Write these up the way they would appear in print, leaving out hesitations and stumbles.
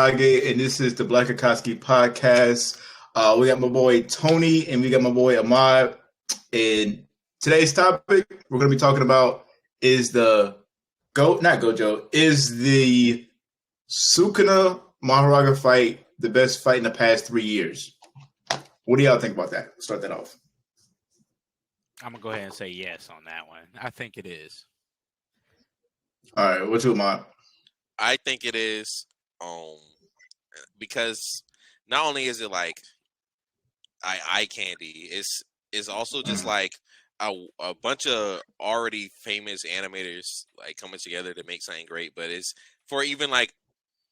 And this is the Black Akatsuki podcast. We got my boy Tony and we got my boy Ahmad. And today's topic we're going to be talking about is the is the Sukuna Mahoraga fight the best fight in the past 3 years? What do y'all think about that? Let's start that off. I'm going to go ahead and say yes on that one. I think it is. All right, what's your Ahmad? I think it is. Because not only is it like eye candy, it's also just like a bunch of already famous animators like coming together to make something great. But it's for even like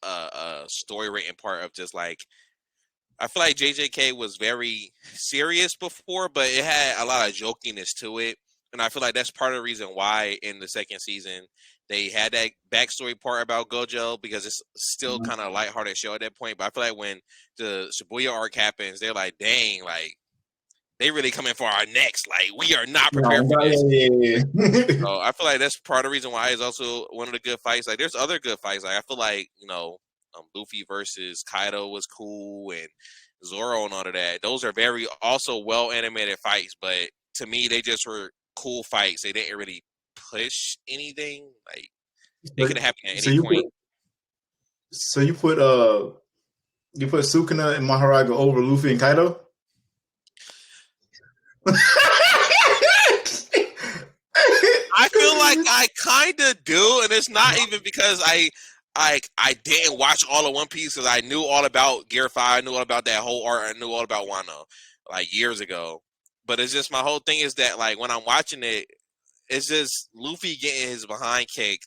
a story written part of just like, I feel like JJK was very serious before, but it had a lot of jokiness to it. And I feel like that's part of the reason why in the second season they had that backstory part about Gojo, because it's still kind of a lighthearted show at that point. But I feel like when the Shibuya arc happens, they're like, dang, like they really coming for our necks. Like we are not prepared for this. Yeah. So I feel like that's part of the reason why it's also one of the good fights. Like there's other good fights. Like I feel like, Luffy versus Kaido was cool, and Zoro and all of that. Those are very also well animated fights, but to me they just were cool fights. They didn't really push anything. Like they could have happened at any point. So you put Sukuna and Mahoraga over Luffy and Kaido? I feel like I kind of do, and it's not even because I didn't watch all of One Piece, because I knew all about Gear 5, I knew all about that whole art, I knew all about Wano like years ago. But it's just my whole thing is that like when I'm watching it, it's just Luffy getting his behind kicked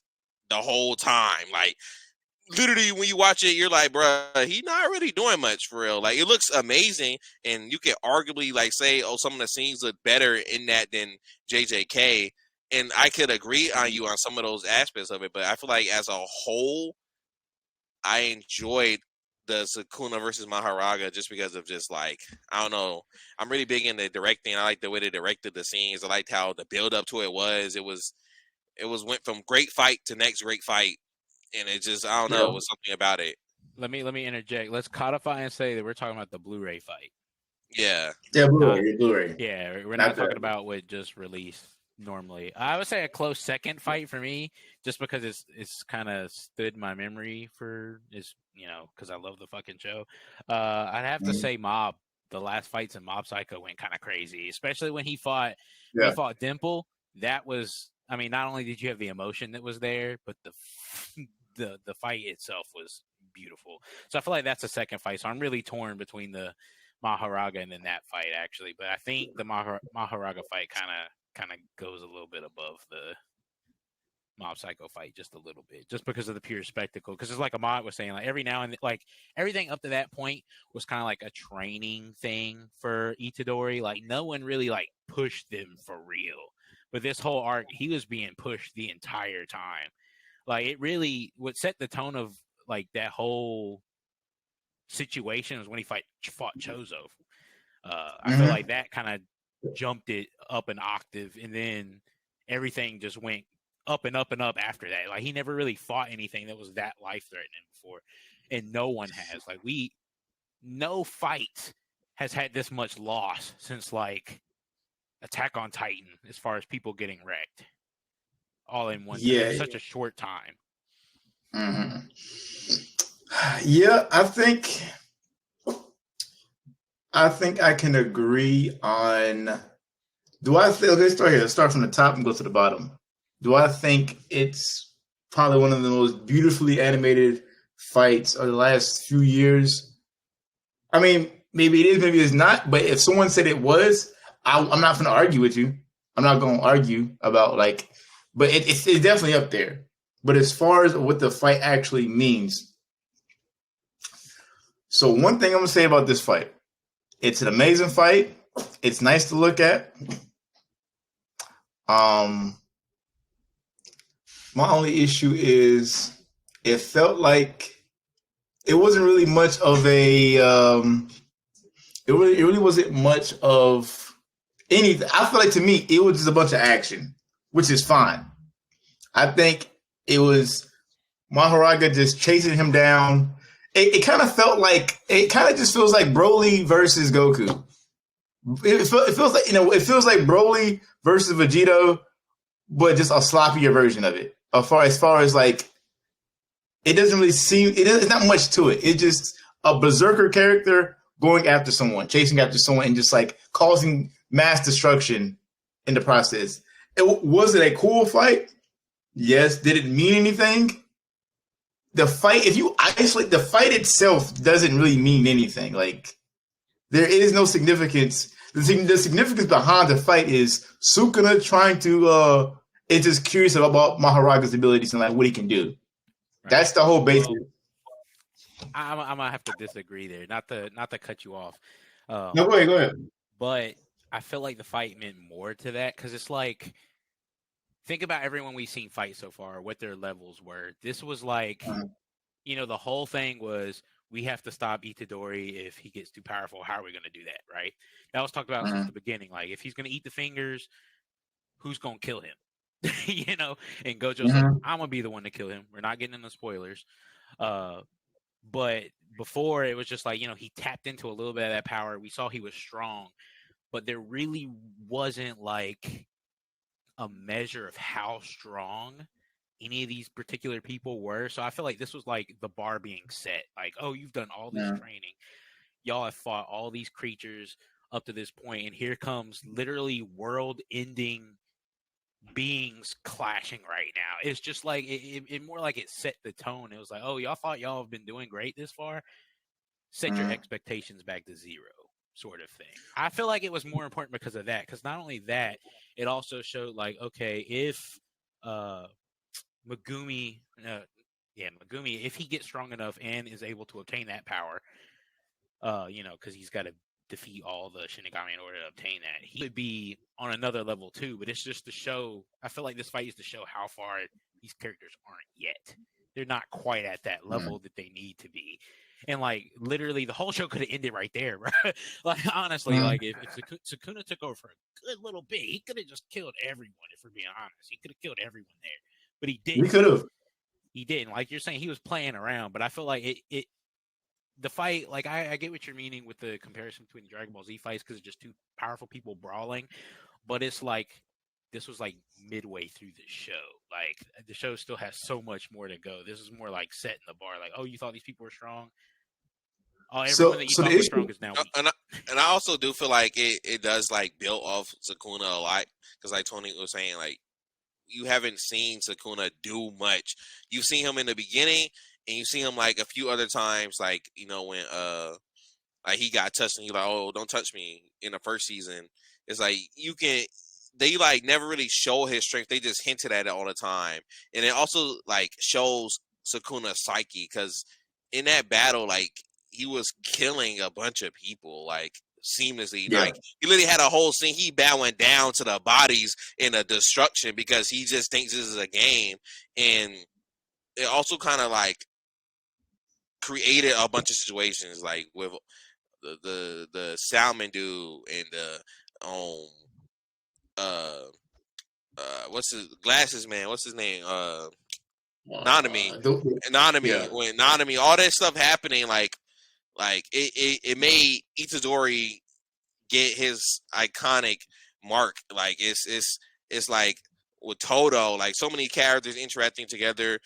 the whole time. Like literally when you watch it, you're like, bruh, he's not really doing much for real. Like it looks amazing, and you could arguably like say, oh, some of the scenes look better in that than JJK. And I could agree on you on some of those aspects of it, but I feel like as a whole, I enjoyed the Sukuna versus Mahoraga just because of just like, I don't know. I'm really big into directing. I like the way they directed the scenes. I liked how the build up to it was. It went from great fight to next great fight. And it just, I don't know, it was something about it. Let me interject. Let's codify and say that we're talking about the Blu-ray fight. Yeah. Yeah, Blu-ray. Yeah, we're not talking about what just released normally. I would say a close second fight for me, just because it's kind of stood in my memory because I love the fucking show. I'd have to say Mob. The last fights in Mob Psycho went kind of crazy, especially when he fought Dimple. That was, I mean, not only did you have the emotion that was there, but the fight itself was beautiful. So I feel like that's a second fight. So I'm really torn between the Mahoraga and then that fight actually, but I think the Mahoraga fight kind of goes a little bit above the Mob Psycho fight, just a little bit, just because of the pure spectacle. Because it's like Ahmad was saying, like every now and then, like everything up to that point was kind of like a training thing for Itadori. Like no one really like pushed them for real. But this whole arc, he was being pushed the entire time. Like it really what set the tone of like that whole situation was when he fought Chozo. I feel like that kind of jumped it up an octave, and then everything just went up and up and up after that. Like he never really fought anything that was that life threatening before, and no one has. Like no fight has had this much loss since like Attack on Titan, as far as people getting wrecked all in one time, such a short time. Mm-hmm. Yeah, I think I can agree on. Let's start here. Let's start from the top and go to the bottom. Do I think it's probably one of the most beautifully animated fights of the last few years? I mean, maybe it is, maybe it's not. But if someone said it was, I'm not going to argue with you. I'm not going to argue about but it's definitely up there. But as far as what the fight actually means, so one thing I'm going to say about this fight. It's an amazing fight. It's nice to look at. My only issue is it felt like it wasn't really much of a. It really wasn't much of anything. I feel like to me it was just a bunch of action, which is fine. I think it was Mahoraga just chasing him down it kind of felt like it kind of just feels like Broly versus Goku. It feels like it feels like Broly versus Vegito, but just a sloppier version of it. As far as like, it doesn't really seem it's not much to it. It's just a berserker character going after someone, chasing after someone, and just like causing mass destruction in the process. Was it a cool fight? Yes. Did it mean anything? The fight, if you isolate the fight itself, doesn't really mean anything. Like, there is no significance. The significance behind the fight is Sukuna trying to is just curious about Mahoraga's abilities and like what he can do. Right. That's the whole basis. I'm gonna have to disagree there. Not to cut you off. No, go ahead. But I feel like the fight meant more to that because it's like, think about everyone we've seen fight so far, what their levels were. This was like, the whole thing was, we have to stop Itadori if he gets too powerful. How are we going to do that, right? That was talked about since the beginning. Like, if he's going to eat the fingers, who's going to kill him? And Gojo's like, I'm going to be the one to kill him. We're not getting into spoilers. But before, it was just like, he tapped into a little bit of that power. We saw he was strong. But there really wasn't, like, a measure of how strong any of these particular people were. So I feel like this was like the bar being set. Like, oh, you've done all this training. Y'all have fought all these creatures up to this point, and here comes literally world-ending beings clashing right now. It's just like, it more like it set the tone. It was like, oh, y'all thought y'all have been doing great this far? Set your expectations back to zero, sort of thing. I feel like it was more important because of that. Because not only that, it also showed like, okay, if Megumi, if he gets strong enough and is able to obtain that power, because he's got to defeat all the Shinigami in order to obtain that, he would be on another level too. But it's just to show, I feel like this fight is to show how far these characters aren't yet. They're not quite at that level that they need to be. And like, literally the whole show could have ended right there, right? Like, honestly, like if Sukuna took over for a good little bit, he could have just killed everyone. If we're being honest, he could have killed everyone there, but he didn't. He could have. He didn't. Like you're saying, he was playing around. But I feel like the fight, like I get what you're meaning with the comparison between the Dragon Ball Z fights because it's just two powerful people brawling. But it's like, this was like midway through the show. Like, the show still has so much more to go. This is more like setting the bar. Like, oh, you thought these people were strong? Oh, everyone that you thought was strong is now weak. And I also do feel like it does like build off Sukuna a lot because like Tony was saying, like, you haven't seen Sukuna do much. You've seen him in the beginning, and you see him like a few other times, like when like he got touched and he like, oh, don't touch me in the first season. It's like they like never really show his strength. They just hinted at it all the time, and it also like shows Sukuna's psyche because in that battle, like, he was killing a bunch of people like seamlessly. Yeah. Like, he literally had a whole scene. He bowing down to the bodies in a destruction because he just thinks this is a game. And it also kind of like created a bunch of situations like with the salmon dude and the what's his glasses man? What's his name? Nanami. Yeah. When Nanami, all that stuff happening, like it made Itadori get his iconic mark. Like it's like with Todo, like so many characters interacting together.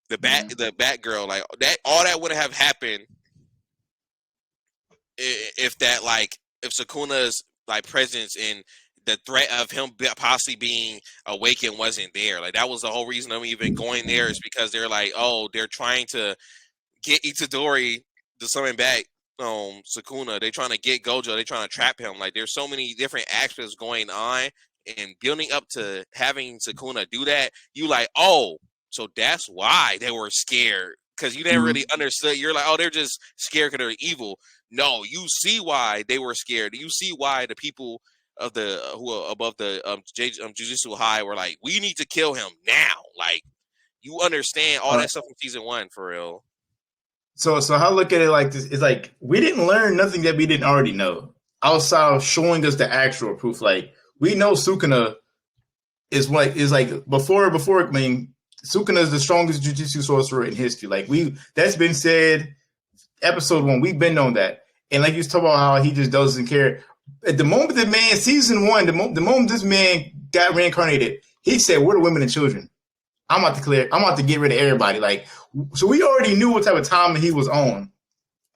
The Batgirl, like that, all that would have happened if Sukuna's like presence and the threat of him possibly being awakened wasn't there. Like, that was the whole reason I'm even going there, is because they're like, oh, they're trying to get Itadori to summon back Sukuna. They're trying to get Gojo. They're trying to trap him. Like, there's so many different aspects going on, and building up to having Sukuna do that, you like, oh, so that's why they were scared, because you never really understood. You're like, oh, they're just scared because they're evil. No, you see why they were scared. You see why the people of the who are above the Jujutsu High were like, we need to kill him now. Like, you understand all that stuff from season 1 for real. So I look at it like this: it's like we didn't learn nothing that we didn't already know, outside of showing us the actual proof. Like, we know Sukuna is before. I mean, Sukuna is the strongest Jujutsu sorcerer in history. Like, that's been said. episode 1. We've been on that. And like you was talking about how he just doesn't care. At the moment the man, season 1, the moment this man got reincarnated, he said, "We're the women and children. I'm about to get rid of everybody." Like, so we already knew what type of time he was on.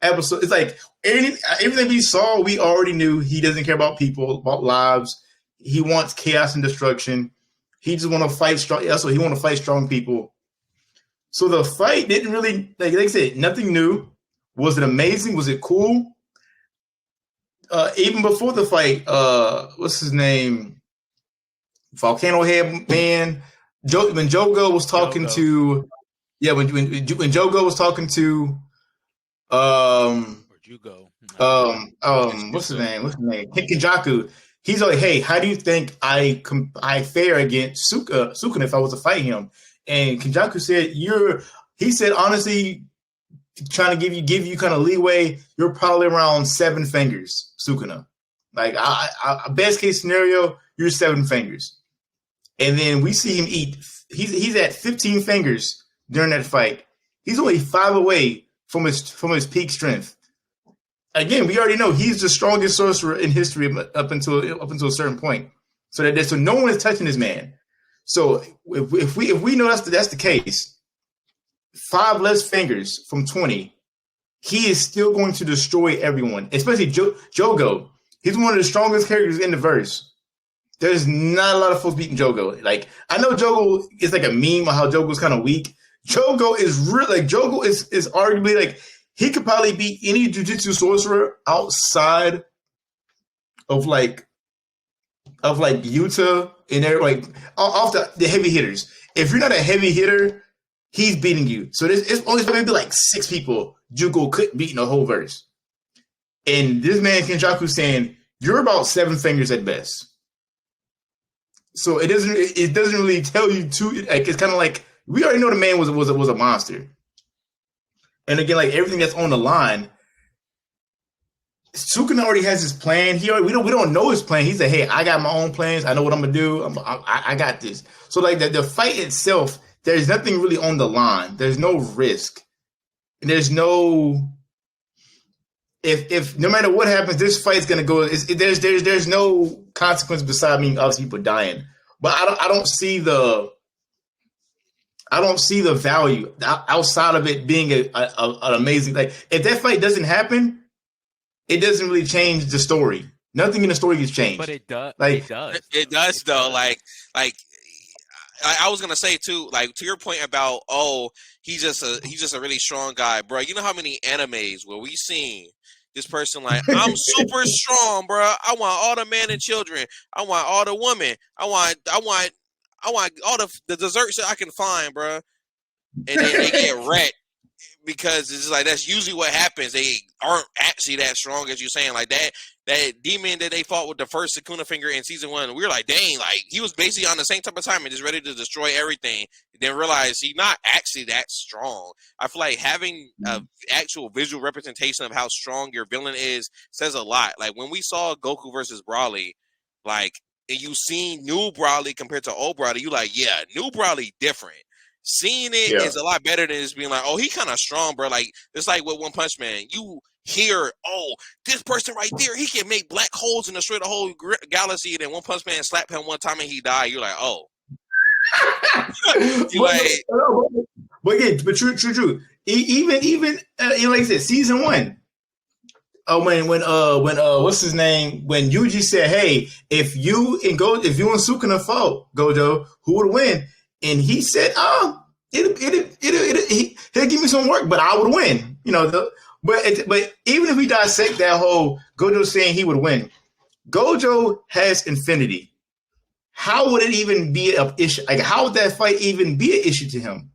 Episode, it's like everything we saw, we already knew he doesn't care about people, about lives. He wants chaos and destruction. He just want to fight strong. That's what he want to fight strong people. So the fight didn't really, like I said, nothing new. Was it amazing? Was it cool? Even before the fight, what's his name? Volcano Head Man. When Jogo was talking to, when Jogo was talking to, Where'd you go? What's his name? Kenjaku. He's like, "Hey, how do you think I fare against Sukuna if I was to fight him?" And Kenjaku said, he said, honestly, trying to give you kind of leeway, you're probably around 7 fingers, Sukuna. Like, best case scenario, you're 7 fingers. And then we see him eat. He's at 15 fingers during that fight. He's only 5 away from his peak strength. Again, we already know he's the strongest sorcerer in history up until a certain point. So no one is touching this man. So if we know that's the case, 5 less fingers from 20, he is still going to destroy everyone, especially Jogo. He's one of the strongest characters in the verse. There's not a lot of folks beating Jogo. Like, I know Jogo is like a meme of how Jogo's kind of weak. Jogo is arguably like, he could probably beat any jujitsu sorcerer outside of Yuta and they're like off the heavy hitters. If you're not a heavy hitter, he's beating you. So it's only maybe like 6 people Jugo couldn't beat in the whole verse. And this man Kenjaku saying you're about 7 fingers at best. So it doesn't really tell you too. Like, it's kind of like we already know the man was a monster. And again, like everything that's on the line, Sukuna already has his plan. We don't know his plan. He said, "Hey, I got my own plans. I know what I'm gonna do. I got this." So like the fight itself, there's nothing really on the line. There's no risk. And there's no if no matter what happens, this fight's gonna go. There's no consequence beside me obviously people dying. But I don't see the value outside of it being an amazing, like, if that fight doesn't happen, it doesn't really change the story. Nothing in the story gets changed. But it does. Like, it does though. Like I was gonna say too. Like, to your point about he's just a really strong guy, bro. You know how many animes where we seen this person like, I'm super strong, bro. I want all the men and children. I want all the women. I want all the desserts that I can find, bro. And then they get wrecked because it's like that's usually what happens. They aren't actually that strong as you're saying. Like that demon that they fought with the first Sukuna finger in season 1, we were like, dang, like he was basically on the same type of time and just ready to destroy everything. Then realize he's not actually that strong. I feel like having an actual visual representation of how strong your villain is says a lot. Like when we saw Goku versus Broly, like, and you seen new Broly compared to old Broly, you like, yeah, new Broly different. Seeing it is a lot better than just being like, oh, he kind of strong, bro. Like, it's like with One Punch Man. You hear, oh, this person right there, he can make black holes and destroy the whole galaxy. And then One Punch Man slap him one time and he died. You're like, oh. But true. Even like I said, season 1. When what's his name? When Yuji said, "Hey, if you and Sukuna fought Gojo, who would win?" And he said, he'll give me some work, but I would win." You know, but even if we dissect that whole Gojo saying he would win, Gojo has infinity. How would it even be an issue? Like, how would that fight even be an issue to him?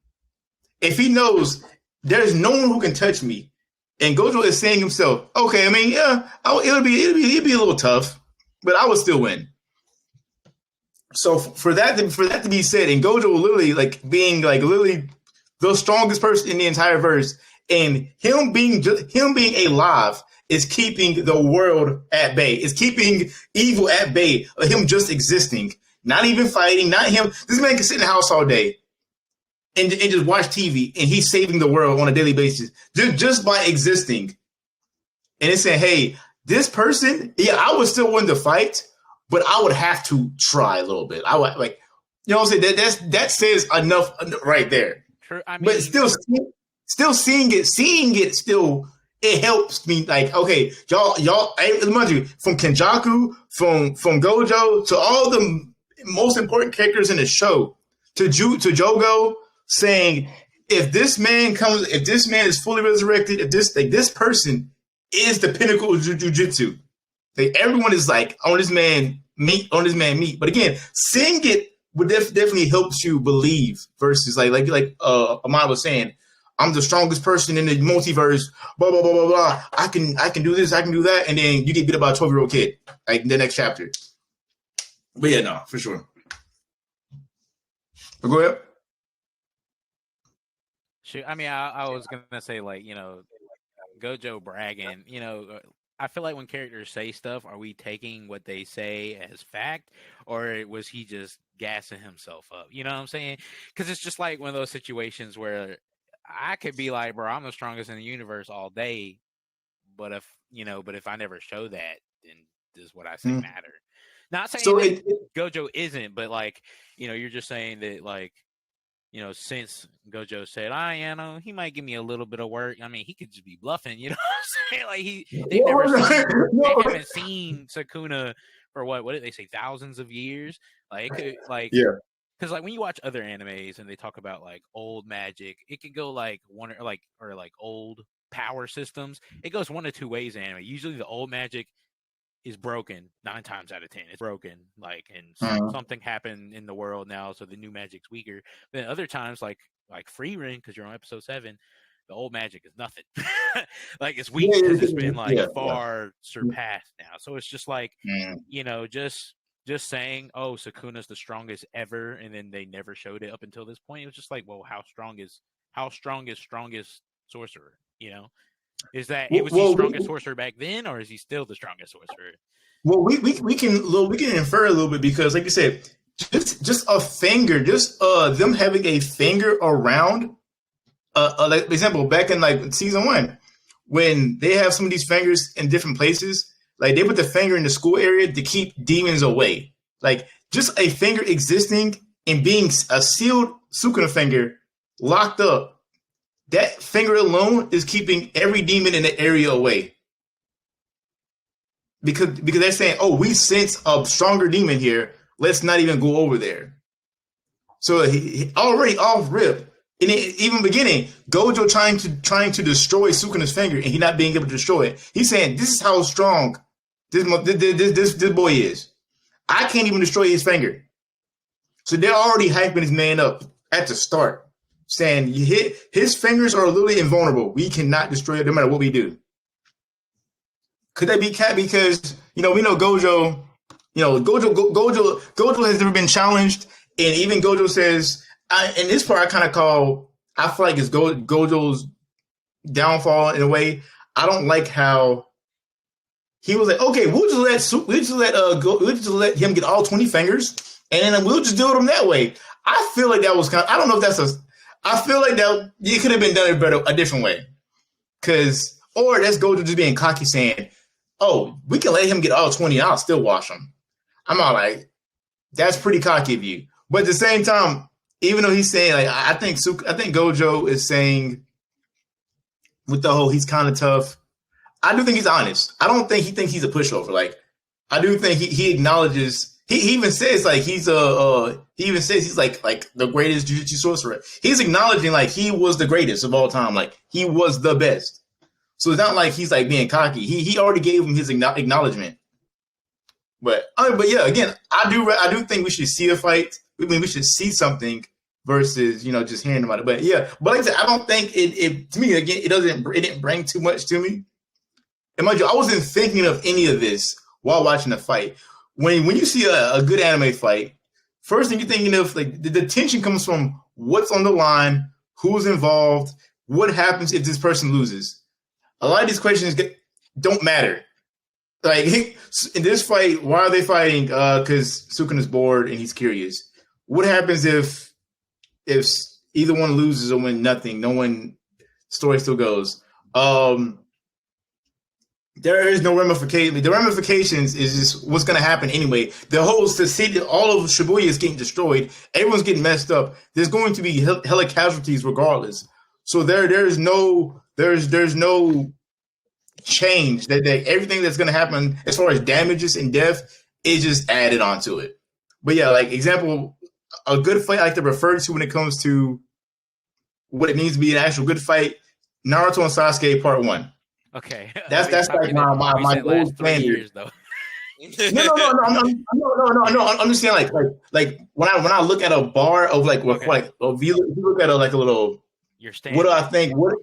If he knows there's no one who can touch me, and Gojo is saying himself, okay, I mean, yeah, it'd be a little tough, but I would still win. So for that to be said, and Gojo literally being literally the strongest person in the entire verse, and him being alive is keeping the world at bay. It's keeping evil at bay. Him just existing, not even fighting, not him. This man can sit in the house all day and just watch TV, and he's saving the world on a daily basis just by existing. And it's saying, hey, this person, yeah, I would still win the fight, but I would have to try a little bit. I would like, you know what I'm saying? That says enough right there. True. I mean, but still seeing it still, it helps me. Like, okay, y'all, mind you, from Kenjaku, from Gojo to all the most important characters in the show, to Jogo saying, if this man is fully resurrected, if this person is the pinnacle of jujitsu, like everyone is like on this man meat. But again, seeing it would definitely helps you believe versus like Ahmad was saying, I'm the strongest person in the multiverse, blah blah blah blah blah. I can do this, I can do that, and then you get beat up by a 12-year-old kid, like in the next chapter. But yeah, no, for sure. But go ahead. Shoot, I mean, I was gonna say, like, Gojo bragging. I feel like when characters say stuff, are we taking what they say as fact, or was he just gassing himself up? You know what I'm saying? Because it's just like one of those situations where I could be like, bro, I'm the strongest in the universe all day, but if I never show that, then does what I say matter? Not saying that Gojo isn't, but like, you're just saying that, like, since Gojo said, he might give me a little bit of work. I mean, he could just be bluffing, you know what I'm saying? Like they haven't seen Sukuna for what did they say, thousands of years? Like, it could, like, yeah. Because like when you watch other animes and they talk about like old magic, it could go like or old power systems. It goes one of two ways in anime. Usually the old magic is broken 9 times out of 10. It's broken, like, and something happened in the world now, so the new magic's weaker. Then other times, like Frieren, because you're on episode 7, the old magic is nothing. Like, it's weak because it's been far surpassed now. So it's just like, just saying, oh, Sukuna's the strongest ever, and then they never showed it up until this point. It was just like, well, how strong is strongest sorcerer? Is that was he strongest sorcerer back then, or is he still the strongest sorcerer? Well, we can infer a little bit, because, like you said, just a finger, just them having a finger around. Like, for example, back in like season 1, when they have some of these fingers in different places, like they put the finger in the school area to keep demons away. Like, just a finger existing and being a sealed Sukuna finger locked up. That finger alone is keeping every demon in the area away. Because they're saying, oh, we sense a stronger demon here. Let's not even go over there. So he already off rip. And even beginning, Gojo trying to destroy Sukuna's finger, and he not being able to destroy it. He's saying, this is how strong this boy is. I can't even destroy his finger. So they're already hyping his man up at the start, saying his fingers are literally invulnerable. We cannot destroy it no matter what we do. Could that be cat? Because we know Gojo. Gojo has never been challenged, and even Gojo says, and this part I feel like it's Gojo's downfall in a way. I don't like how he was like, okay, we'll just let him get all 20 fingers, and then we'll just do it that way. I feel like that was I don't know if that's I feel like that it could have been done a different way. Or that's Gojo just being cocky, saying, oh, we can let him get all 20 and I'll still wash him. I'm all like, that's pretty cocky of you. But at the same time, even though he's saying, like, I think Gojo is saying with the whole he's kind of tough, I do think he's honest. I don't think he thinks he's a pushover. Like, I do think he acknowledges. He even says like he's like the greatest jiu-jitsu sorcerer. He's acknowledging like he was the greatest of all time. Like, he was the best. So it's not like he's like being cocky. He already gave him his acknowledgement. But yeah, again, I do think we should see a fight. I mean, we should see something versus just hearing about it. But yeah, like I said, I don't think it to me, again, it didn't bring too much to me. And mind you, I wasn't thinking of any of this while watching the fight. When you see a good anime fight, first thing you're thinking of, like, the tension comes from what's on the line, who's involved, what happens if this person loses. A lot of these questions don't matter. Like, in this fight, why are they fighting? Because Sukuna's bored and he's curious. What happens if either one loses or win nothing. No one story still goes. There is no ramification. The ramifications is just what's going to happen anyway. The whole city, all of Shibuya is getting destroyed. Everyone's getting messed up. There's going to be hella casualties regardless. So there's no change. That everything that's going to happen as far as damages and death is just added onto it. But yeah, like example, a good fight I like to refer to when it comes to what it means to be an actual good fight. Naruto and Sasuke Part 1. Okay, that's like my gold standard. Though. No. I'm just saying like when I look at a bar of like what if you look at a little. Your standard. What do I think? What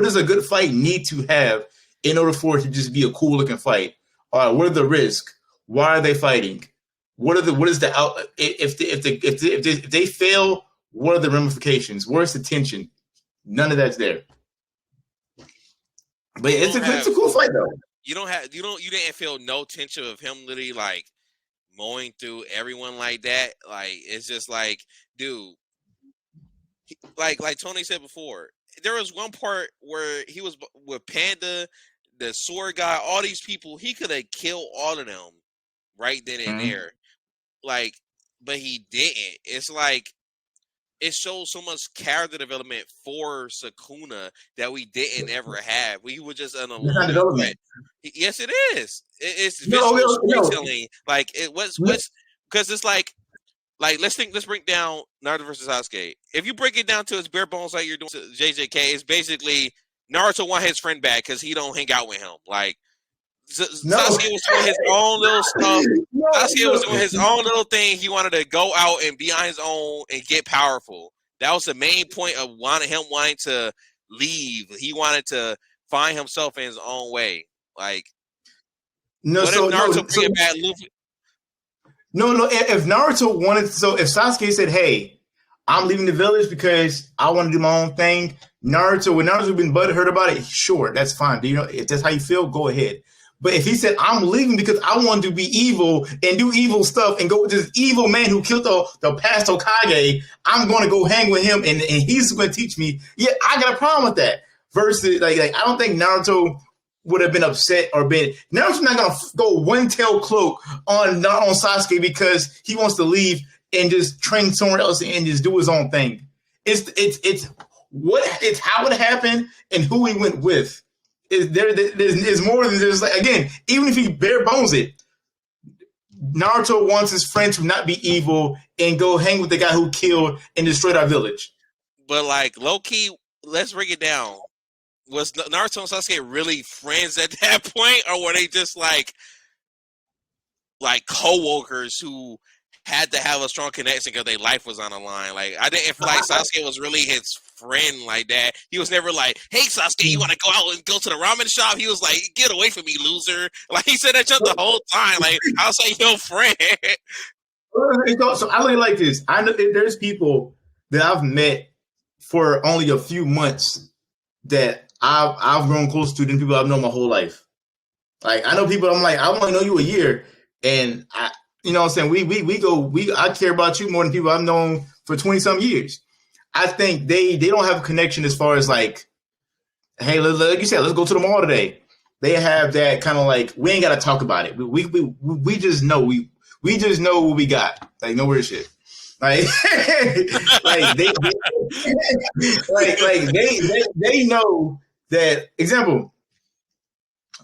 does a good fight need to have in order for it to just be a cool looking fight? All right, what are the risks? Why are they fighting? What is the out? If they fail, what are the ramifications? Where's the tension? None of that's there. But it's a cool fight though. You didn't feel no tension of him literally like mowing through everyone like that. Like it's just like, dude, like Tony said before, there was one part where he was with Panda, the sword guy, all these people. He could have killed all of them right then and there. Like, but he didn't. It's like it shows so much character development for Sukuna that we didn't ever have. We were just an alone development. Yes, it is. It's visual storytelling. Like it was because it's like let's break down Naruto versus Sasuke. If you break it down to its bare bones, like you're doing to JJK, it's basically Naruto want his friend back because he don't hang out with him. Like Sasuke was doing his own little stuff. Sasuke was doing his own little thing. He wanted to go out and be on his own and get powerful. That was the main point of wanting to leave. He wanted to find himself in his own way. Like, if Naruto bring back Luffy? No. If Naruto wanted, if Sasuke said, "Hey, I'm leaving the village because I want to do my own thing," when Naruto been butthurt about it, sure, that's fine. If that's how you feel, go ahead. But if he said, "I'm leaving because I want to be evil and do evil stuff and go with this evil man who killed the past Hokage, I'm going to go hang with him and he's going to teach me," yeah, I got a problem with that. Versus, like I don't think Naruto would have been upset or been. Naruto's not going to go one tail cloak on Sasuke because he wants to leave and just train somewhere else and just do his own thing. It's how it happened and who he went with. There's more than there's like, again, even if he bare bones it, Naruto wants his friend to not be evil and go hang with the guy who killed and destroyed our village. But like low key, let's break it down. Was Naruto and Sasuke really friends at that point, or were they just like co-workers who had to have a strong connection because their life was on the line? Like I didn't feel like Sasuke was really his friend like that. He was never like, "Hey Sasuke, you want to go out and go to the ramen shop?" He was like, "Get away from me, loser!" Like he said that just the whole time. Like I was like, "Yo, friend." So I really like this. I know there's people that I've met for only a few months that I've grown close to than people I've known my whole life. Like I know people I'm like, I only know you a year, and you know what I'm saying? I care about you more than people I've known for 20-some years. I think they don't have a connection as far as like, hey, like you said, let's go to the mall today. They have that kind of like, we ain't got to talk about it. We just know we just know what we got. Like no weird shit. Like they know that. Example.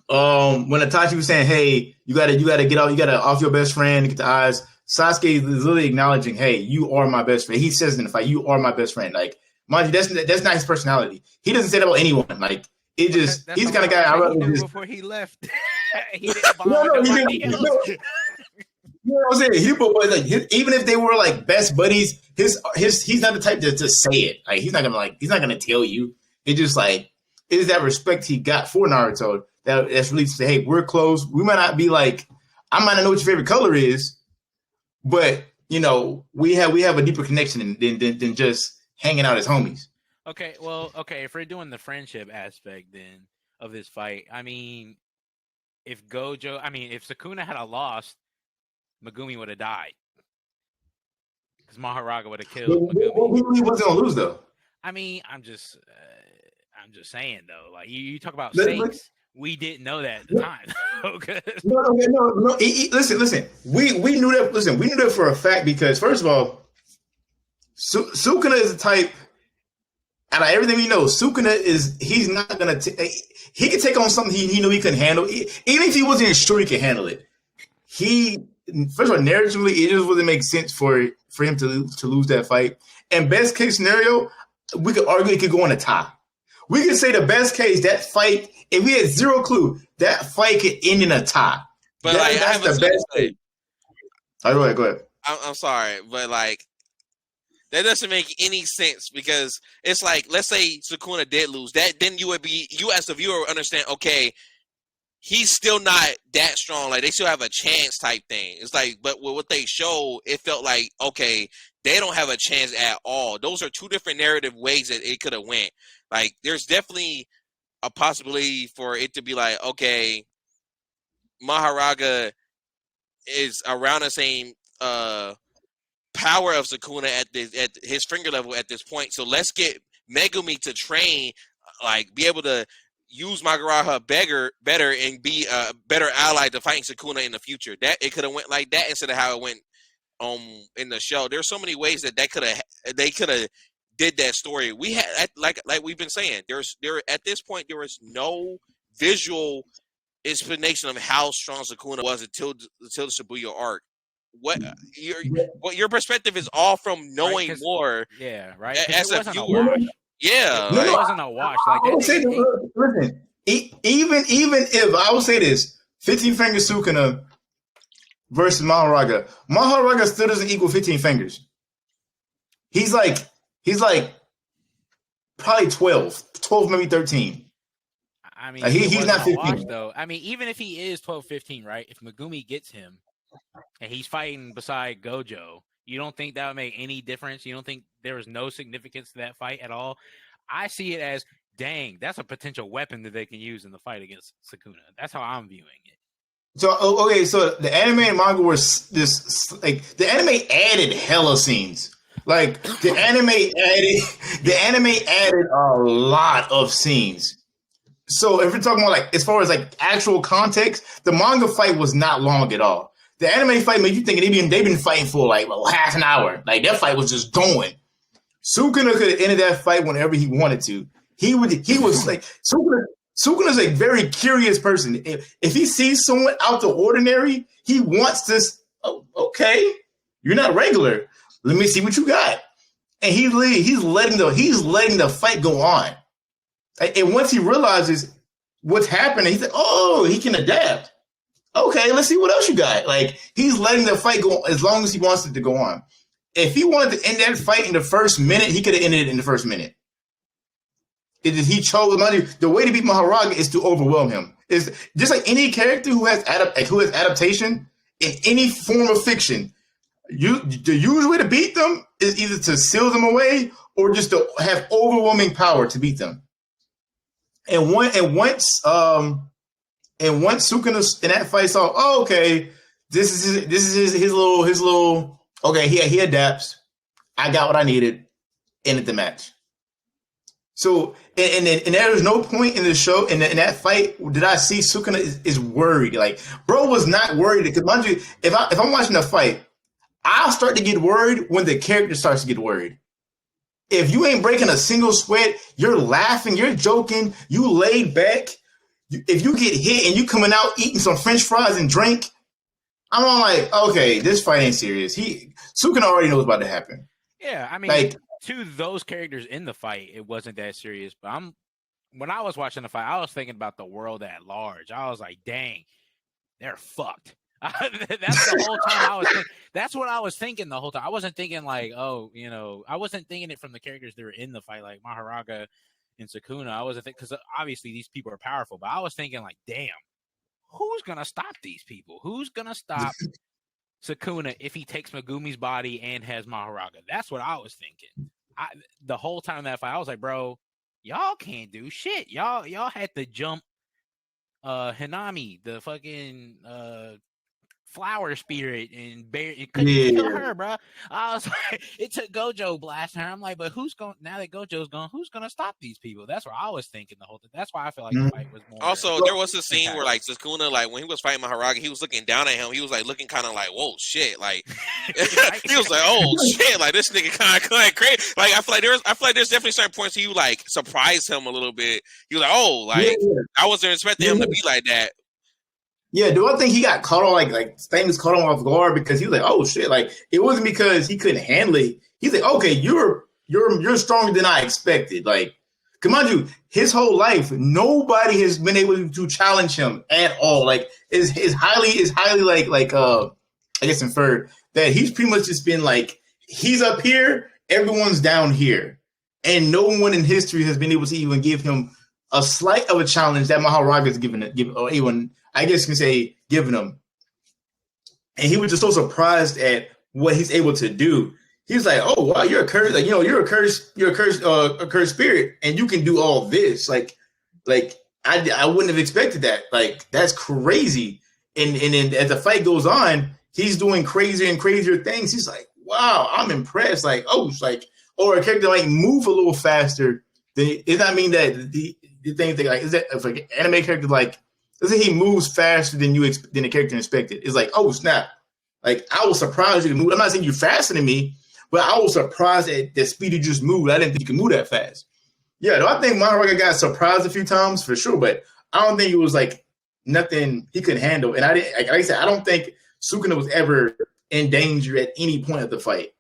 When Itachi was saying, "Hey, you gotta get out, you gotta off your best friend and get the eyes," Sasuke is literally acknowledging, "Hey, you are my best friend." He says in the fight, "You are my best friend." Like, mind you, that's not his personality. He doesn't say that about anyone. Like, it just he's the kind of guy I rather just before he left. He didn't bother nobody else. You know what I'm saying? Even if they were like best buddies, he's not the type to say it. Like he's not gonna tell you. It's just like it is that respect he got for Naruto that's really to say, hey, we're close. We might not be like, I might not know what your favorite color is, but you know, we have a deeper connection than just hanging out as homies. Okay, if we're doing the friendship aspect then of this fight, I mean, if Sukuna had lost, Megumi would have died. because Mahoraga would have killed Megumi. He wasn't gonna lose though. I mean, I'm just saying though. Like you talk about Look, stakes, we didn't know that at the time. Okay. No. Listen. We knew that. Listen, we knew that for a fact because first of all, Sukuna is the type. Out of everything we know, Sukuna he's not gonna. He can take on something he knew he couldn't handle. Even if he wasn't sure he could handle it, first of all, narratively, it just wouldn't make sense for him to lose that fight. And best case scenario, we could argue it could go on a tie. We could say the best case, that fight, if we had zero clue, that fight could end in a tie. But that's the best case. Go ahead. I'm sorry, but like that doesn't make any sense because it's like, let's say Sukuna did lose. Then you as the viewer would understand, okay, he's still not that strong. Like they still have a chance type thing. It's like, but with what they show, it felt like, okay, they don't have a chance at all. Those are two different narrative ways that it could have went. Like there's definitely a possibility for it to be like, okay, Mahoraga is around the same power of Sukuna at his finger level at this point. So let's get Megumi to train, like be able to use Mahoraga better and be a better ally to fighting Sukuna in the future. That it could have went like that instead of how it went in the show. There's so many ways that they could have did that story. We had like we've been saying, there at this point there was no visual explanation of how strong Sukuna was until the Shibuya arc. What your perspective is all from knowing more. Yeah, right. As a viewer, it wasn't a wash. Like I would say, listen, even if I would say this, 15 Finger Sukuna versus Mahoraga still doesn't equal 15 fingers. He's like probably 12 maybe 13. I mean, he's not 15 wash, though. I mean, even if he is 12-15, right? If Megumi gets him and he's fighting beside Gojo, you don't think that would make any difference? You don't think there was no significance to that fight at all? I see it as, dang, that's a potential weapon that they can use in the fight against Sukuna. That's how I'm viewing it. So okay, so the anime and manga was this like the anime added hella scenes. Like the anime added a lot of scenes. So if we're talking about like as far as like actual context, the manga fight was not long at all. The anime fight made you think they've been fighting for like half an hour. Like that fight was just going. Sukuna could have ended that fight whenever he wanted to. He was like Sukuna's a very curious person. If he sees someone out the ordinary, he wants this. Oh, okay, you're not regular. Let me see what you got. And he's letting the fight go on. And once he realizes what's happening, he's like, oh, he can adapt. Okay, let's see what else you got. Like he's letting the fight go as long as he wants it to go on. If he wanted to end that fight in the first minute, he could have ended it in the first minute. He chose the way to beat Mahoraga is to overwhelm him. Is just like any character who has adaptation in any form of fiction. The usual way to beat them is either to seal them away or just to have overwhelming power to beat them. And once Sukuna in that fight saw, oh, okay, this is his little okay, he adapts. I got what I needed. Ended the match. So and there was no point in the show in that fight did I see Sukuna is worried. Like bro was not worried because mind you, if I'm watching a fight, I'll start to get worried when the character starts to get worried. If you ain't breaking a single sweat, you're laughing, you're joking, you laid back. If you get hit and you coming out eating some French fries and drink, I'm all like, okay, this fight ain't serious. Sukuna already knows about to happen. Yeah, I mean, to those characters in the fight, it wasn't that serious. But when I was watching the fight, I was thinking about the world at large. I was like, dang, they're fucked. That's the whole time I was thinking. That's what I was thinking the whole time. I wasn't thinking like, oh, I wasn't thinking it from the characters that were in the fight, like Mahoraga and Sukuna. I wasn't thinking because obviously these people are powerful, but I was thinking like, damn, who's gonna stop these people? Who's gonna stop Sukuna if he takes Megumi's body and has Mahoraga? That's what I was thinking. The whole time in that fight, I was like, bro, y'all can't do shit. Y'all had to jump Hinami, the fucking flower spirit and it couldn't even kill Yeah. her, bro. I was like, it took Gojo blasting her. I'm like, but who's going now that Gojo's gone? Who's gonna stop these people? That's what I was thinking the whole time. That's why I feel like the fight was more. Also, there was a scene impactful. where like Sukuna, like when he was fighting Mahoraga, he was looking down at him. He was like looking kind of like, "Whoa, shit!" Like he was like, "Oh shit!" Like this nigga kind of crazy. Like I feel like there's definitely certain points where you like surprise him a little bit. You like, "Oh, like I wasn't expecting him to be like that." Yeah, do I think he got caught on like things caught him off guard because he was like, oh shit, like it wasn't because he couldn't handle it. He's like, okay, you're stronger than I expected. Like, come on, you. His whole life, nobody has been able to challenge him at all. Like, is highly like I guess inferred that he's pretty much just been like he's up here, everyone's down here, and no one in history has been able to even give him a slight of a challenge that Mahoraga has given or anyone. I guess you can say giving him. And he was just so surprised at what he's able to do. He was like, oh wow, you're a cursed, like, you're a cursed spirit, and you can do all this. Like I wouldn't have expected that. Like, that's crazy. And then as the fight goes on, he's doing crazier and crazier things. He's like, wow, I'm impressed. Like, oh, it's like, or a character might move a little faster. Then does that mean that the things like is that if like an anime character like let's say he moves faster than than the character expected. It's like, oh snap! Like I was surprised you could move. I'm not saying you're faster than me, but I was surprised at the speed you just moved. I didn't think you could move that fast. Yeah, do I think Mahoraga got surprised a few times for sure, but I don't think it was like nothing he couldn't handle. And I didn't, like I said, I don't think Sukuna was ever in danger at any point of the fight.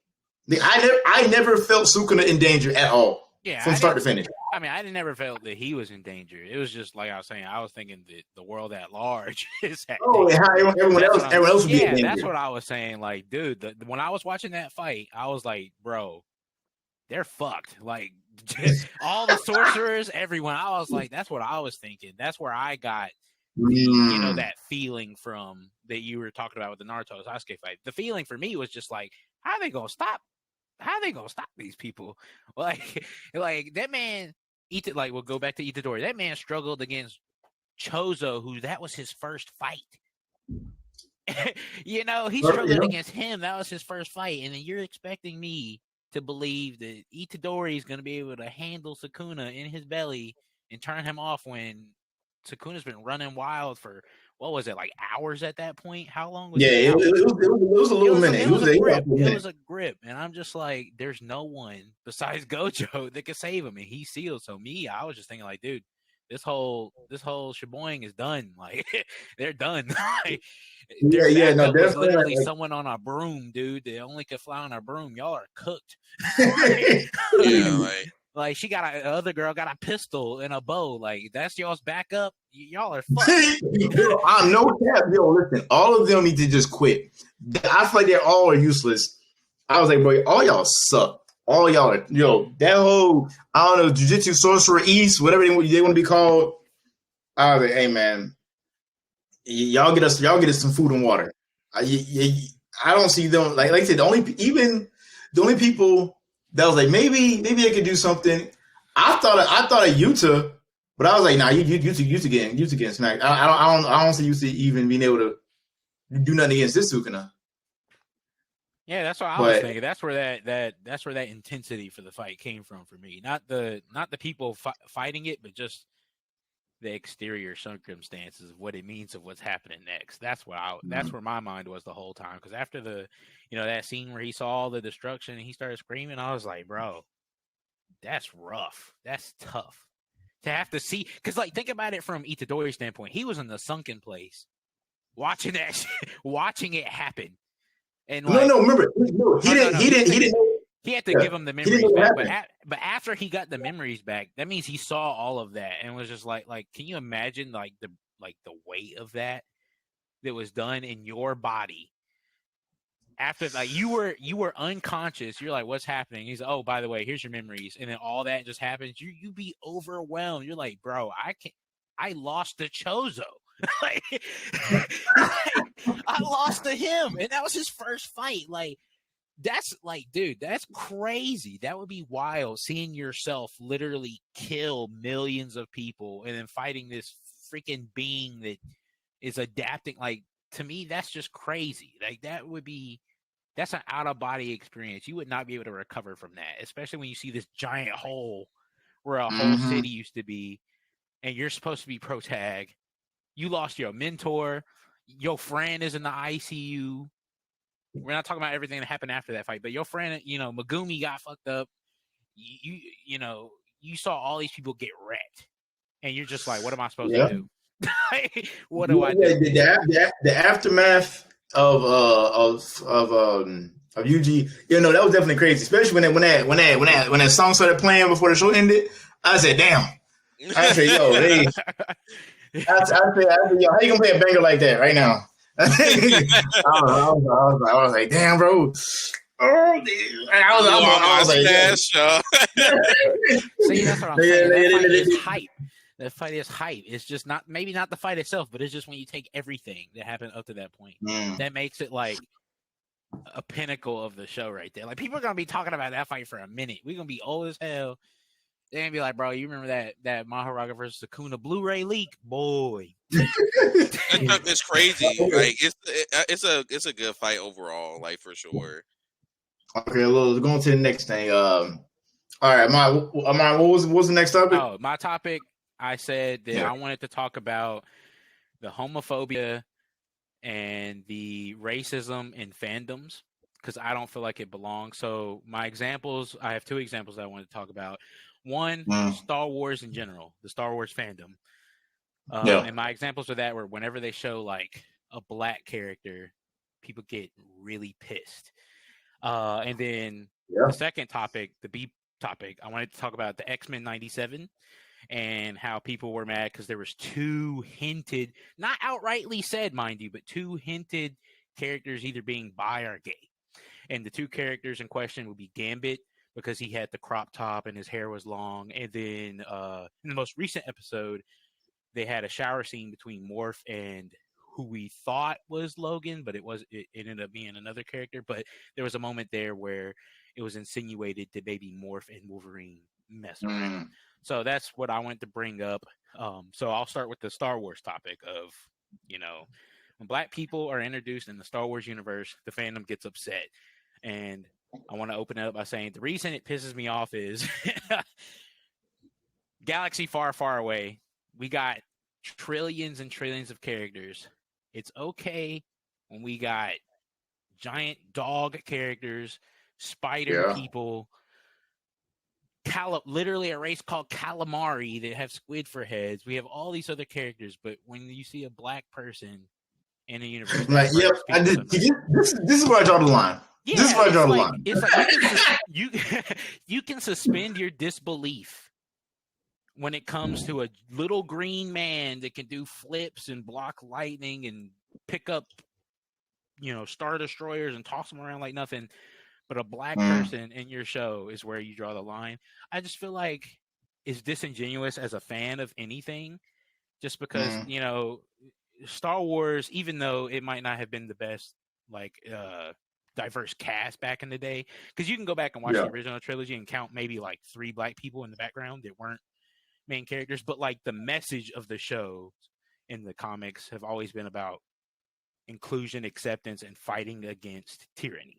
I never felt Sukuna in danger at all. Yeah, from start to finish. I mean, I never felt that he was in danger. It was just like I was saying. I was thinking that the world at large is at danger. And how everyone else would be in danger. That's what I was saying. Like, dude, when I was watching that fight, I was like, bro, they're fucked. Like, all the sorcerers, everyone. I was like, that's what I was thinking. That's where I got, that feeling from that you were talking about with the Naruto Sasuke fight. The feeling for me was just like, how are they gonna stop? How are they gonna stop these people? Like that man. We'll go back to Itadori. That man struggled against Chozo, that was his first fight. He struggled against him. That was his first fight, and then you're expecting me to believe that Itadori is going to be able to handle Sukuna in his belly and turn him off when Sukuna's been running wild for, what was it, like hours at that point? How long was it? Yeah, it was a little minute. It was a grip. And I'm just like, there's no one besides Gojo that could save him. And he's sealed. So I was just thinking like, dude, this whole sheboing is done. Like, they're done. Like, there's literally someone on a broom, dude. They only could fly on a broom. Y'all are cooked. Like she got other girl got a pistol and a bow. Like, that's y'all's backup. Y'all are fucked. I'm no cap. Yo, listen, all of them need to just quit. I feel like they're all useless. I was like, bro, all y'all suck. All y'all are, that whole, I don't know, Jiu-Jitsu Sorcerer East, whatever they want to be called. I was like, hey man, y'all get us some food and water. I don't see them, like I said, the only people that was like, maybe they could do something. I thought of Yuta, but I was like, nah, Yuta getting smacked. I don't see Yuta even being able to do nothing against this Sukuna. Yeah, that's what I was thinking. That's where that intensity for the fight came from for me. Not the people fighting it, but just the exterior circumstances of what it means of what's happening next. That's where my mind was the whole time. Because after the that scene where he saw all the destruction and he started screaming, I was like, bro, that's rough. That's tough to have to see. Because think about it from Itadori's standpoint. He was in the sunken place, watching that shit, watching it happen. And remember, he didn't. He had to give him the memories back, but after he got the memories back, that means he saw all of that and was just like, can you imagine the weight of that was done in your body after you were unconscious. You're like, what's happening? He's like, oh, by the way, here's your memories, and then all that just happens. You be overwhelmed. You're like, bro, I lost to Chozo. I lost to him, and that was his first fight. That's dude, that's crazy. That would be wild, seeing yourself literally kill millions of people and then fighting this freaking being that is adapting to me, that's just crazy. Like that's an out of body experience. You would not be able to recover from that, especially when you see this giant hole where a whole city used to be, and you're supposed to be pro tag. You lost your mentor. Your friend is in the ICU. We're not talking about everything that happened after that fight, but your friend, Megumi got fucked up. You saw all these people get wrecked, and you're just like, what am I supposed to do? What do I do? The aftermath of UG, that was definitely crazy, especially when that song started playing before the show ended. I said, damn. I said, yo, hey. I said, yo, how you gonna play a banger like that right now? I was like, damn, bro. Oh, I was like, see, that's what I'm saying. That fight is hype. That fight is hype. It's just maybe not the fight itself, but it's just when you take everything that happened up to that point, that makes it like a pinnacle of the show right there. Like, people are gonna be talking about that fight for a minute. We're gonna be old as hell. They're gonna be like, bro, you remember that Mahoraga versus Sukuna Blu-ray leak? Boy. It's crazy. Like, it's a good fight overall, like, for sure. Okay, let's go on to the next thing. All right, what was the next topic? Oh, my topic, I said that I wanted to talk about the homophobia and the racism in fandoms, because I don't feel like it belongs. So my examples, I have two examples that I want to talk about. One, Star Wars in general, the Star Wars fandom. And my examples of that were whenever they show like a black character, people get really pissed. And then the second topic, the B topic, I wanted to talk about the X-Men 97 and how people were mad because there was two hinted, not outrightly said, mind you, but two hinted characters either being bi or gay. And the two characters in question would be Gambit, because he had the crop top and his hair was long. And then in the most recent episode, they had a shower scene between Morph and who we thought was Logan, but it ended up being another character. But there was a moment there where it was insinuated that maybe Morph and Wolverine mess around. So that's what I wanted to bring up. So I'll start with the Star Wars topic of, when black people are introduced in the Star Wars universe, the fandom gets upset. And I want to open it up by saying the reason it pisses me off is galaxy far, far away. We got trillions and trillions of characters. It's okay when we got giant dog characters, spider people, literally a race called calamari that have squid for heads. We have all these other characters, but when you see a black person in a universe, like, this is where I draw the line. Yeah, this is where I draw the line. It's like you can suspend your disbelief when it comes to a little green man that can do flips and block lightning and pick up, Star Destroyers and toss them around like nothing. But a black person in your show is where you draw the line. I just feel like it's disingenuous as a fan of anything, just because, Star Wars, even though it might not have been the best, diverse cast back in the day, because you can go back and watch the original trilogy and count maybe like 3 black people in the background that weren't main characters, but like the message of the show in the comics have always been about inclusion, acceptance, and fighting against tyranny.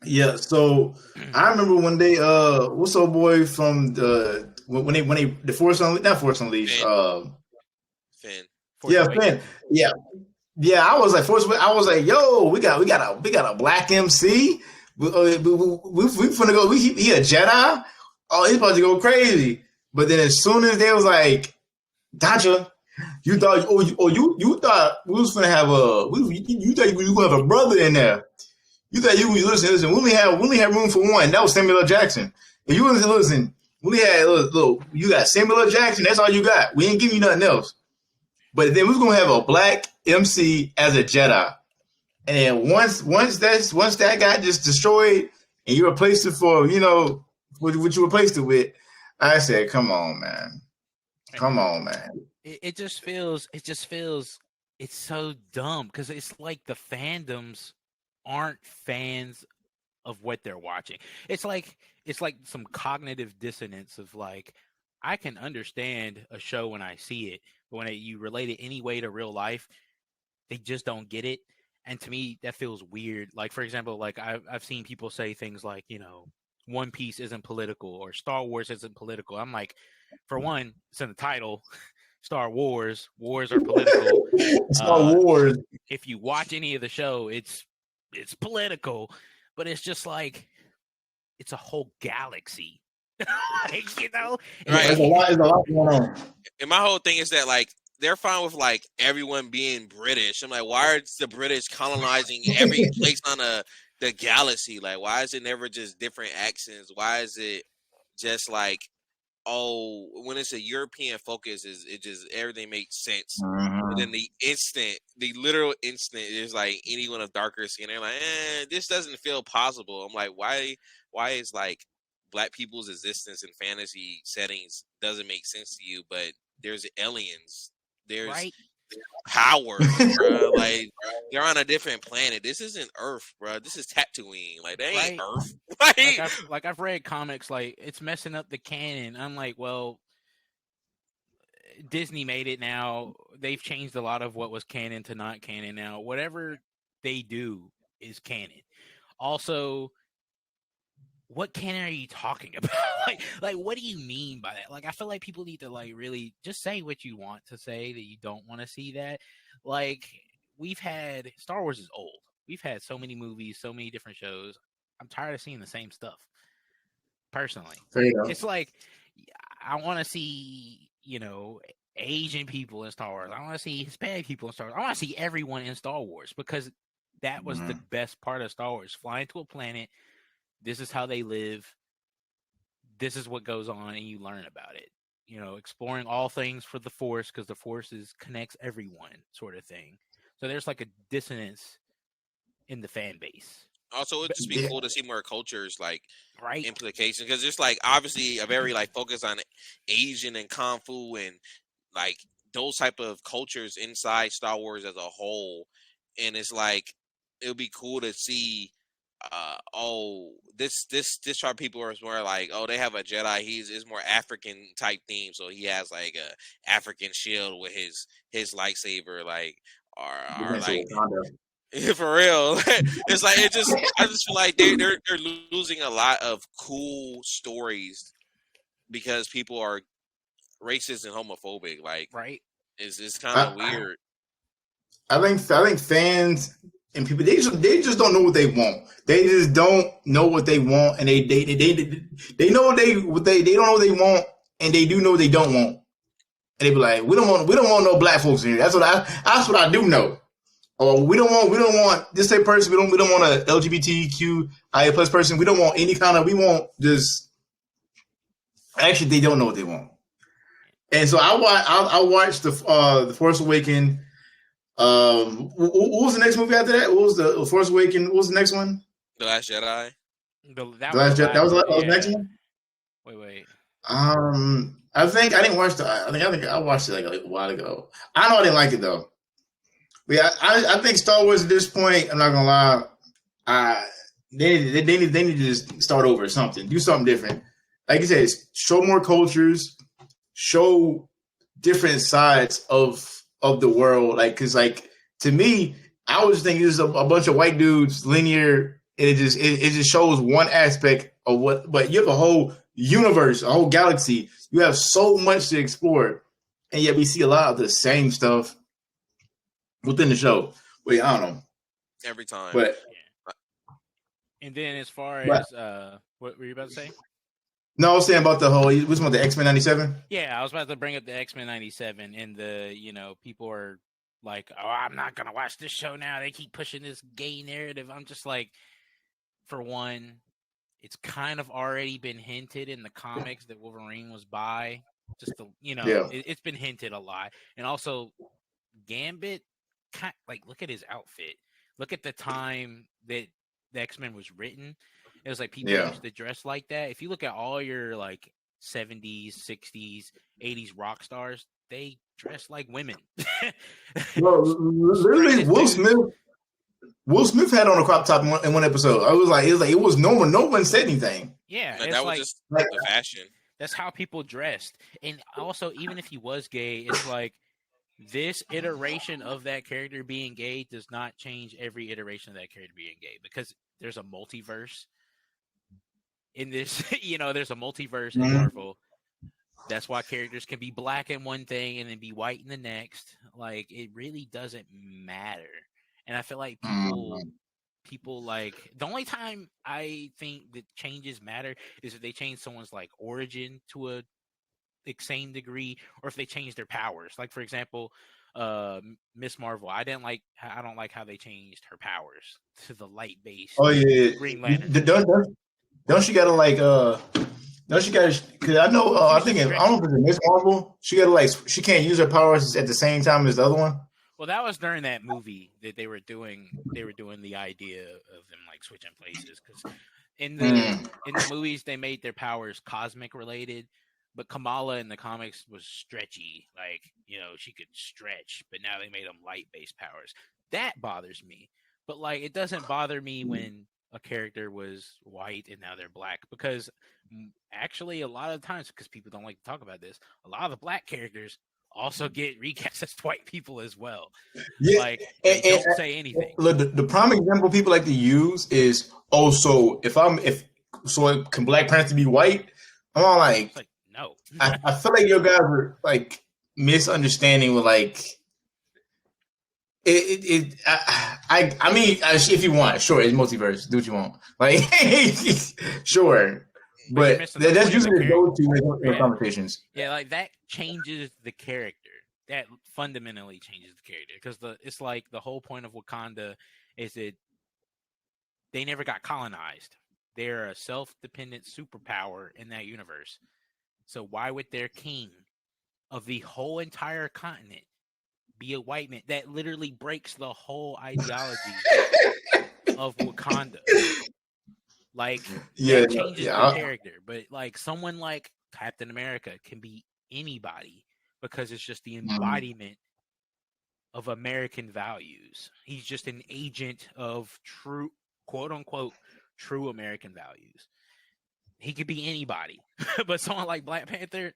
Yeah, so I remember when they what's old boy from the when they the Force Unleashed Finn. Finn. Yeah, I was like, yo, we got a black MC. We finna go. He a Jedi. Oh, he's about to go crazy. But then as soon as they was like, gotcha, you thought you thought we was finna have you thought you would have a brother in there. You thought you was listen. We only had room for one. That was Samuel L. Jackson. If you wasn't listen, we had you got Samuel L. Jackson. That's all you got. We ain't giving you nothing else. But then we was gonna have a black MC as a Jedi. And once that got just destroyed and you replaced it for, what you replaced it with, I said, come on, man. Come on, man. It just feels it's so dumb, because it's like the fandoms aren't fans of what they're watching. It's like some cognitive dissonance of like, I can understand a show when I see it, but when you relate it any way to real life, they just don't get it. And to me, that feels weird. Like, for example, like I've seen people say things like, One Piece isn't political or Star Wars isn't political. I'm like, for one, it's in the title. Star Wars, wars are political. Star Wars. If you watch any of the show, it's political, but it's just like it's a whole galaxy. Like, Right. There's a lot going on. And my whole thing is that like they're fine with like everyone being British. I'm like, why are the British colonizing every place on the galaxy? Like, why is it never just different accents? Why is it just like, oh, when it's a European focus, it just everything makes sense. But then the literal instant is like anyone of darker skin, they're like, this doesn't feel possible. I'm like, why is like Black people's existence in fantasy settings doesn't make sense to you, but there's aliens, there's right? power, bro. Like they're on a different planet. This isn't Earth, bro. This is Tatooine. Like that ain't Right. Earth. Like I've read comics like it's messing up the canon. I'm like, well, Disney made it now. They've changed a lot of what was canon to not canon now. Whatever they do is canon. Also, what canon are you talking about? like what do you mean by that? Like I feel like people need to like really just say what you want to say, that you don't want to see that. Like we've had Star Wars is old. We've had so many movies, so many different shows. I'm tired of seeing the same stuff. Personally. It's like I want to see, Asian people in Star Wars. I want to see Hispanic people in Star Wars. I want to see everyone in Star Wars because that was the best part of Star Wars. Flying to a planet. This is how they live. This is what goes on, and you learn about it. Exploring all things for the Force because the Force connects everyone, sort of thing. So there's like a dissonance in the fan base. Also, it'd just be cool to see more cultures, like right implications, because there's like obviously a very like focus on Asian and Kung Fu and like those type of cultures inside Star Wars as a whole, and it's like it would be cool to see. This tribe people are more like, oh, they have a Jedi. Is more African type theme, so he has like a African shield with his lightsaber, like or like. For real, it's like I just feel like they're losing a lot of cool stories because people are racist and homophobic. Like, right? It's kind of weird. I think fans and people they just don't know what they want. They just don't know what they want, and they know what they don't know what they want, and they do know what they don't want. And they be like, we don't want no Black folks in here. That's what I do know. Or we don't want this type of person. We don't want a LGBTQIA plus person. We don't want any kind of. We want just. Actually, they don't know what they want. And so I watched the Force Awakens. What was the next movie after that? What was the Force Awakens? What was the next one? The Last Jedi. That was the next one. Wait. I think I didn't watch I think I watched it like a while ago. I know I didn't like it though. Yeah, I think Star Wars at this point, I'm not gonna lie, they need to just start over or something, do something different. Like you said, show more cultures, show different sides of the world. Like, cause like to me, I was thinking this is a bunch of white dudes linear, and it just shows one aspect of what. But you have a whole universe, a whole galaxy. You have so much to explore, and yet we see a lot of the same stuff within the show. Wait, I don't know. Every time. But and then as far as what were you about to say? No, I was saying about the whole which one, the X-Men 97? Yeah, I was about to bring up the X-Men 97 and the, people are like, oh, I'm not gonna watch this show now. They keep pushing this gay narrative. I'm just like, for one, it's kind of already been hinted in the comics that Wolverine was bi. Just it's been hinted a lot. And also Gambit, look at his outfit. Look at the time that the X-Men was written. It was like people used to dress like that. If you look at all your like 70s, 60s, 80s rock stars, they dress like women. Well, literally, Will Smith had on a crop top in one episode. It was no one said anything. Yeah, that was just the fashion. That's how people dressed. And also, even if he was gay, it's like this iteration of that character being gay does not change every iteration of that character being gay, because there's a multiverse in this. There's a multiverse in Marvel. That's why characters can be black in one thing and then be white in the next. Like, it really doesn't matter. And I feel like people like, the only time I think that changes matter is if they change someone's like origin to a same degree, or if they change their powers. Like, for example, Miss Marvel, I don't like how they changed her powers to the light based Green Lantern. Don't she gotta like no, she got because I know I think I don't know if it's Miss Marvel. She got like she can't use her powers at the same time as the other one. Well, that was during that movie that they were doing the idea of them like switching places, because in the movies they made their powers cosmic related, but Kamala in the comics was stretchy, like she could stretch, but now they made them light based powers. That bothers me, but like it doesn't bother me when a character was white and now they're black, because actually a lot of times, because people don't like to talk about this, a lot of the black characters also get recast as white people as well. Yeah, like they don't say anything. Look, the prime example people like to use is so can Black Panther be white? I'm all like no. I feel like your guys were like misunderstanding with like I mean, if you want, sure, it's multiverse. Do what you want, like, sure, but that's usually the go-to in conversations. Yeah, like that changes the character. That fundamentally changes the character, because it's like the whole point of Wakanda is that they never got colonized. They're a self-dependent superpower in that universe. So why would their king of the whole entire continent be a white man? That literally breaks the whole ideology of Wakanda. Like, that changes the character. But like someone like Captain America can be anybody, because it's just the embodiment of American values. He's just an agent of true, quote unquote, true American values. He could be anybody. But someone like Black Panther,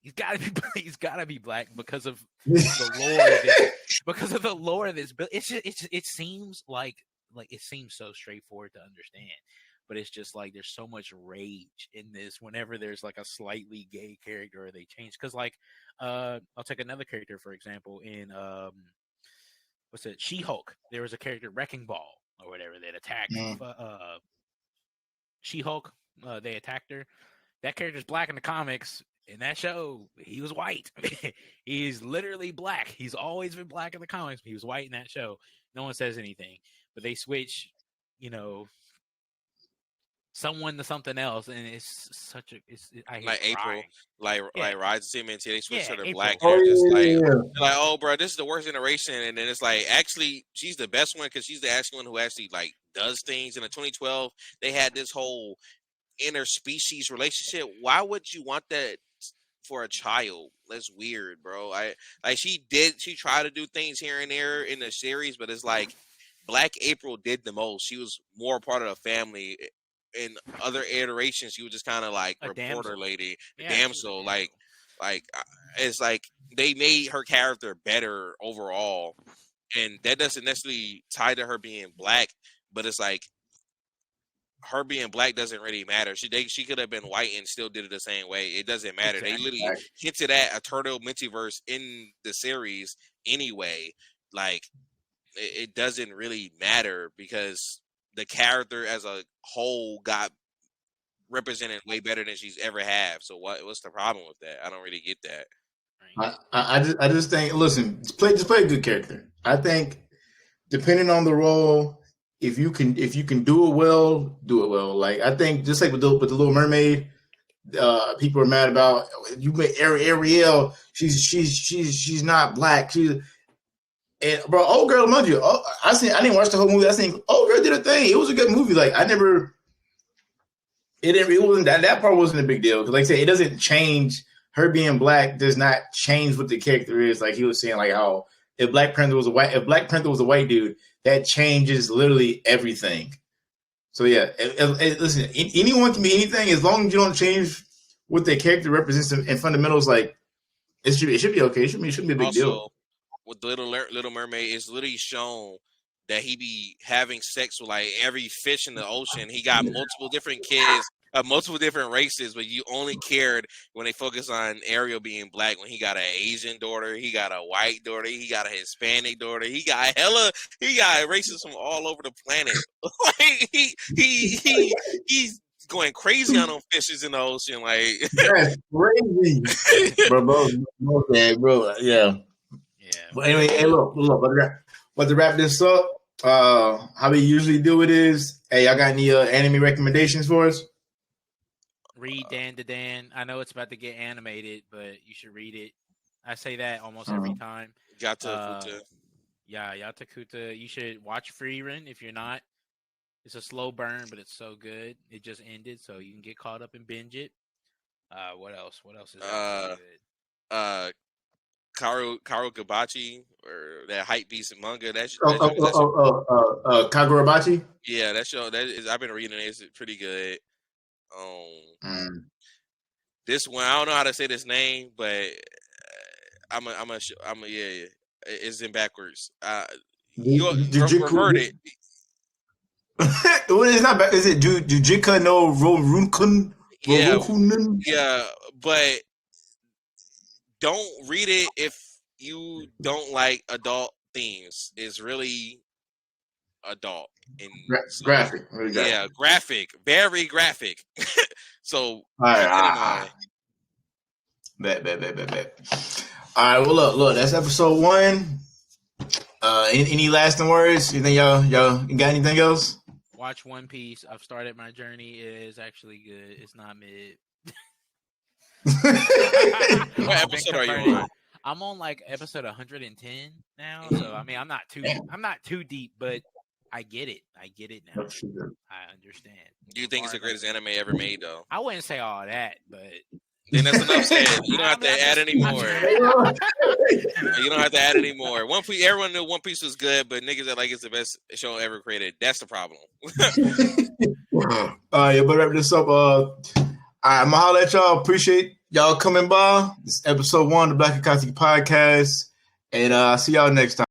he's gotta be black because of the lore that's built. It seems like it seems so straightforward to understand, but it's just like there's so much rage in this whenever there's like a slightly gay character or they change. Because like I'll take another character for example in She-Hulk. There was a character, Wrecking Ball or whatever, that attacked She-Hulk. They attacked her. That character's black in the comics. In that show, he was white. He's literally black. He's always been black in the comics. He was white in that show. No one says anything. But they switch, someone to something else, and it's such a. I hate like crying. April, like Rise of TMNT. They switch her to April. black characters. Like, oh, bro, this is the worst generation, and then it's like, actually, she's the best one because she's the actual one who actually like does things. In the 2012, they had this whole interspecies relationship. Why would you want that for a child? That's weird, bro. She tried to do things here and there in the series, but it's like Black April did the most. She was more part of the family. In other iterations, she was just kind of like a reporter damsel. Lady, damsel. Like it's like they made her character better overall, and that doesn't necessarily tie to her being black, but it's like her being black doesn't really matter. She could have been white and still did it the same way. It doesn't matter. Exactly. They literally hinted at a turtle multiverse in the series anyway. Like it doesn't really matter because the character as a whole got represented way better than she's ever have. So what's the problem with that? I don't really get that. I just think, listen, just play a good character. I think depending on the role, if you can do it well, do it well. Like I think just like with the Little Mermaid, people are mad about you made Ariel. She's not black. And bro, old girl, mind you, I didn't watch the whole movie. I think old girl did a thing. It was a good movie. Like it wasn't that part wasn't a big deal because like I said, it doesn't change. Her being black does not change what the character is. Like he was saying, like how if Black Panther was a white dude, that changes literally everything. So yeah, listen, anyone can be anything as long as you don't change what their character represents and fundamentals. Like It should be okay. It shouldn't be a big Also, deal. with the Little Mermaid, it's literally shown that he be having sex with like every fish in the ocean. He got multiple different kids, multiple different races, but you only cared when they focus on Ariel being black. When he got an Asian daughter, he got a white daughter, he got a Hispanic daughter, he got races from all over the planet. Like he's going crazy on them fishes in the ocean. Like That's crazy, bro. Yeah. But anyway, hey, look. But to wrap this up, how we usually do it is, hey, y'all got any anime recommendations for us? Read Dan to Dan. I know it's about to get animated, but you should read it. I say that almost every time. Yata Kuta. You should watch Freerun if you're not. It's a slow burn, but it's so good. It just ended, so you can get caught up and binge it. What else? What else is good? Karu Gabachi, or that hype beast manga. Kagurabachi. Yeah, that show I've been reading it. It's pretty good. This one I don't know how to say this name, but it's in backwards. You revert it. It's not bad. Is it Jujika no Rorunkun? Yeah, but don't read it if you don't like adult themes. It's really adult and graphic. Really graphic. Yeah, graphic, very graphic. So Bet. All right, well look, that's episode 1. Any lasting words? You think y'all got anything else? Watch One Piece. I've started my journey. It is actually good. It's not mid. What episode are you on? I'm on like episode 110 now. So I mean, I'm not too deep, but I get it. I get it now. I understand. Do you think it's the greatest anime ever made, though? I wouldn't say all that, but then that's enough said. You don't have to add any more. You don't have to add any more. One Piece. Everyone knew One Piece was good, but niggas that like it's the best show ever created. That's the problem. But wrap this up. I'm gonna holler at y'all. Appreciate y'all coming by. This is episode 1 of the Black Akatsuki podcast, and see y'all next time.